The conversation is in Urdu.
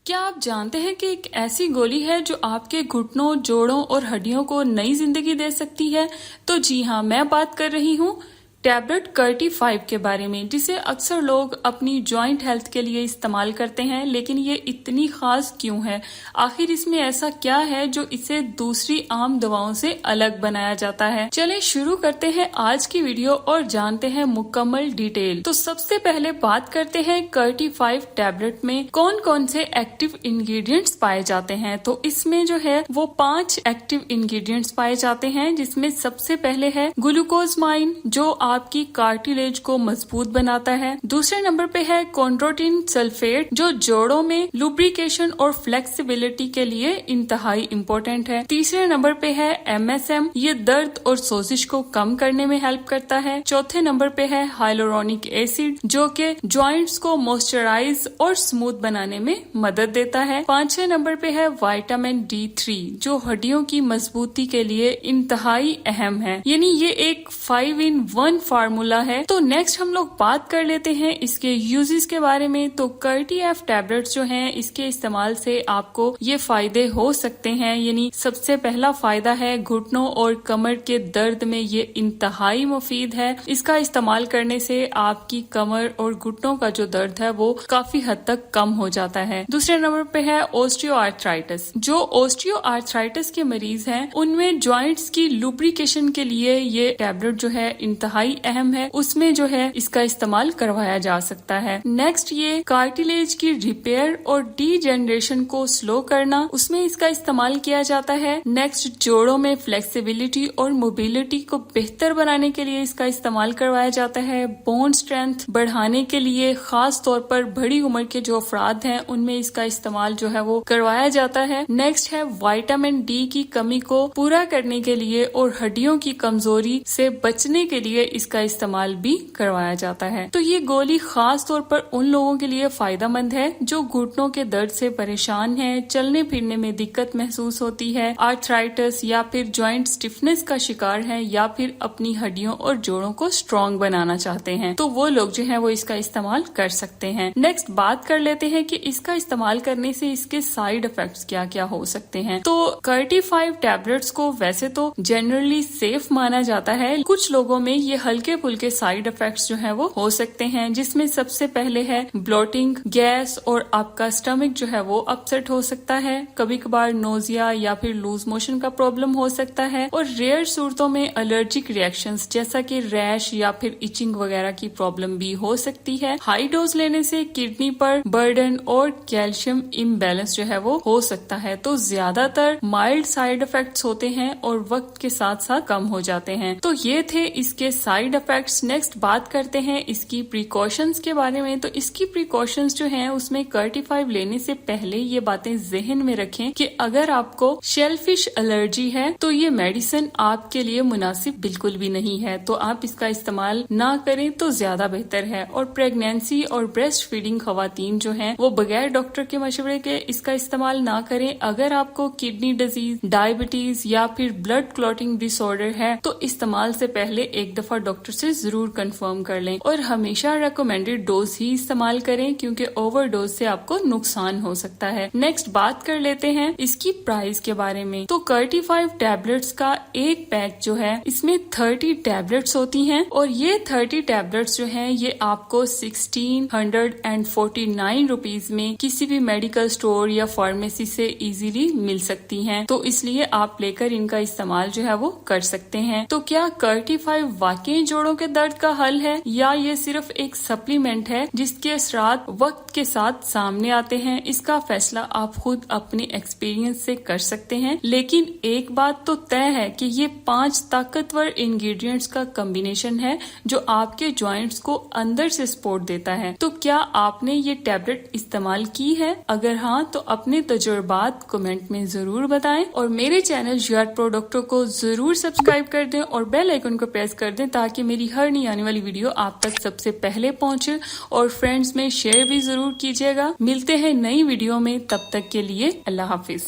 کیا آپ جانتے ہیں کہ ایک ایسی گولی ہے جو آپ کے گھٹنوں، جوڑوں اور ہڈیوں کو نئی زندگی دے سکتی ہے؟ تو جی ہاں، میں بات کر رہی ہوں ٹیبلٹ کرٹی 5 کے بارے میں، جسے اکثر لوگ اپنی جوائنٹ ہیلتھ کے لیے استعمال کرتے ہیں، لیکن یہ اتنی خاص کیوں ہے؟ آخر اس میں ایسا کیا ہے جو اسے دوسری عام دواؤں سے الگ بنایا جاتا ہے؟ چلیں شروع کرتے ہیں آج کی ویڈیو اور جانتے ہیں مکمل ڈیٹیل۔ تو سب سے پہلے بات کرتے ہیں کرٹی 5 ٹیبلٹ میں کون کون سے ایکٹیو انگریڈینٹس پائے جاتے ہیں۔ تو اس میں جو ہے وہ 5 ایکٹیو انگریڈینٹس پائے جاتے ہیں، جس میں سب سے پہلے ہے گلوکوزمائن، جو آپ کی کارٹیلیج کو مضبوط بناتا ہے۔ دوسرے نمبر پہ ہے کونڈروٹین سلفیٹ، جو جوڑوں میں لوبریکیشن اور فلیکسیبلٹی کے لیے انتہائی امپورٹنٹ ہے۔ تیسرے نمبر پہ ہے MSM، یہ درد اور سوزش کو کم کرنے میں ہیلپ کرتا ہے۔ چوتھے نمبر پہ ہے ہائلورونک ایسڈ، جو کہ جوائنٹس کو موئسچرائز اور اسموتھ بنانے میں مدد دیتا ہے۔ پانچویں نمبر پہ ہے وائٹامن D3، جو ہڈیوں کی مضبوطی کے لیے انتہائی اہم ہے، یعنی یہ ایک 5-in-1 فارمولا ہے۔ تو نیکسٹ ہم لوگ بات کر لیتے ہیں اس کے یوزز کے بارے میں۔ تو کرٹی ایف ٹیبلٹس جو ہیں، اس کے استعمال سے آپ کو یہ فائدے ہو سکتے ہیں، یعنی سب سے پہلا فائدہ ہے گھٹنوں اور کمر کے درد میں یہ انتہائی مفید ہے۔ اس کا استعمال کرنے سے آپ کی کمر اور گھٹنوں کا جو درد ہے وہ کافی حد تک کم ہو جاتا ہے۔ دوسرے نمبر پہ ہے اوسٹیو آرتھرائٹس، جو اوسٹیو آرتھرائٹس کے مریض ہیں ان میں جوائنٹس کی لوبریکیشن کے لیے یہ ٹیبلٹ جو ہے انتہائی اہم ہے، اس میں جو ہے اس کا استعمال کروایا جا سکتا ہے۔ نیکسٹ یہ کارٹیلیج کی ریپیئر اور ڈی جنریشن کو سلو کرنا، اس میں اس کا استعمال کیا جاتا ہے۔ نیکسٹ جوڑوں میں فلیکسیبلٹی اور موبیلٹی کو بہتر بنانے کے لیے اس کا استعمال کروایا جاتا ہے۔ بون اسٹرینتھ بڑھانے کے لیے خاص طور پر بڑی عمر کے جو افراد ہیں ان میں اس کا استعمال جو ہے وہ کروایا جاتا ہے۔ نیکسٹ ہے وائٹامن ڈی کی کمی کو پورا کرنے کے لیے اور ہڈیوں کی کمزوری سے بچنے کے لیے اس کا استعمال بھی کروایا جاتا ہے۔ تو یہ گولی خاص طور پر ان لوگوں کے لیے فائدہ مند ہے جو گھٹنوں کے درد سے پریشان ہیں، چلنے پھرنے میں دقت محسوس ہوتی ہے، آرتھرائٹس یا پھر جوائنٹ سٹفنس کا شکار ہے، یا پھر اپنی ہڈیوں اور جوڑوں کو اسٹرانگ بنانا چاہتے ہیں، تو وہ لوگ جو ہیں وہ اس کا استعمال کر سکتے ہیں۔ نیکسٹ بات کر لیتے ہیں کہ اس کا استعمال کرنے سے اس کے سائیڈ افیکٹس کیا کیا ہو سکتے ہیں۔ تو کرٹی 5 ٹیبلٹس کو ویسے تو جنرلی سیف مانا جاتا ہے، کچھ لوگوں میں یہ ہلکے پھلکے سائیڈ افیکٹس جو ہیں وہ ہو سکتے ہیں، جس میں سب سے پہلے ہے بلوٹنگ، گیس، اور آپ کا اسٹمک جو ہے وہ اپسیٹ ہو سکتا ہے، کبھی کبھار نوزیا یا پھر لوز موشن کا پرابلم ہو سکتا ہے، اور ریئر صورتوں میں الرجک ریئیکشنز جیسا کہ ریش یا پھر ایچنگ وغیرہ کی پرابلم بھی ہو سکتی ہے۔ ہائی ڈوز لینے سے کڈنی پر برڈن اور کیلشیم امبیلنس جو ہے وہ ہو سکتا ہے۔ تو زیادہ تر مائلڈ سائیڈ افیکٹس ہوتے ہیں اور وقت کے ساتھ ساتھ کم ہو جاتے ہیں۔ تو یہ تھے اس کے سائیڈ افیکٹس۔ نیکسٹ بات کرتے ہیں اس کی پریکاشنز کے بارے میں۔ تو اس کی پریکاشنز جو ہیں اس میں کرٹی 5 لینے سے پہلے یہ باتیں ذہن میں رکھیں کہ اگر آپ کو شیل فش الرجی ہے تو یہ میڈیسن آپ کے لیے مناسب بالکل بھی نہیں ہے، تو آپ اس کا استعمال نہ کریں تو زیادہ بہتر ہے۔ اور پریگنینسی اور بریسٹ فیڈنگ خواتین جو ہیں وہ بغیر ڈاکٹر کے مشورے کے اس کا استعمال نہ کریں۔ اگر آپ کو کڈنی ڈیزیز، ڈائبٹیز یا پھر بلڈ کلوٹنگ ڈس آرڈر ہے تو استعمال سے پہلے ایک دفعہ ڈاکٹر سے ضرور کنفرم کر لیں، اور ہمیشہ ریکمینڈڈ ڈوز ہی استعمال کریں، کیونکہ اوور ڈوز سے آپ کو نقصان ہو سکتا ہے۔ نیکسٹ بات کر لیتے ہیں اس کی پرائز کے بارے میں۔ تو کرٹی 5 ٹیبلٹس کا ایک پیک جو ہے اس میں 30 ٹیبلٹس ہوتی ہیں، اور یہ 30 ٹیبلٹس جو ہیں یہ آپ کو 1649 روپیز میں کسی بھی میڈیکل اسٹور یا فارمیسی سے ایزیلی مل سکتی ہیں، تو اس لیے آپ لے کر ان کا استعمال جو ہے وہ کر سکتے ہیں۔ تو کیا کرٹی 5 واقعی جوڑوں کے درد کا حل ہے، یا یہ صرف ایک سپلیمنٹ ہے جس کے اثرات وقت کے ساتھ سامنے آتے ہیں؟ اس کا فیصلہ آپ خود اپنے ایکسپیرینس سے کر سکتے ہیں، لیکن ایک بات تو طے ہے کہ یہ 5 طاقتور انگریڈینٹس کا کمبینیشن ہے جو آپ کے جوائنٹس کو اندر سے سپورٹ دیتا ہے۔ تو کیا آپ نے یہ ٹیبلٹ استعمال کی ہے؟ اگر ہاں تو اپنے تجربات کمنٹ میں ضرور بتائیں، اور میرے چینل جیات پرو ڈاکٹر کو ضرور سبسکرائب کر دیں اور بیل آئیکن کو پریس کر دیں تاکہ میری ہر نئی آنے والی ویڈیو آپ تک سب سے پہلے پہنچے، اور فرینڈز میں شیئر بھی ضرور کیجیے گا۔ ملتے ہیں نئی ویڈیو میں، تب تک کے لیے اللہ حافظ۔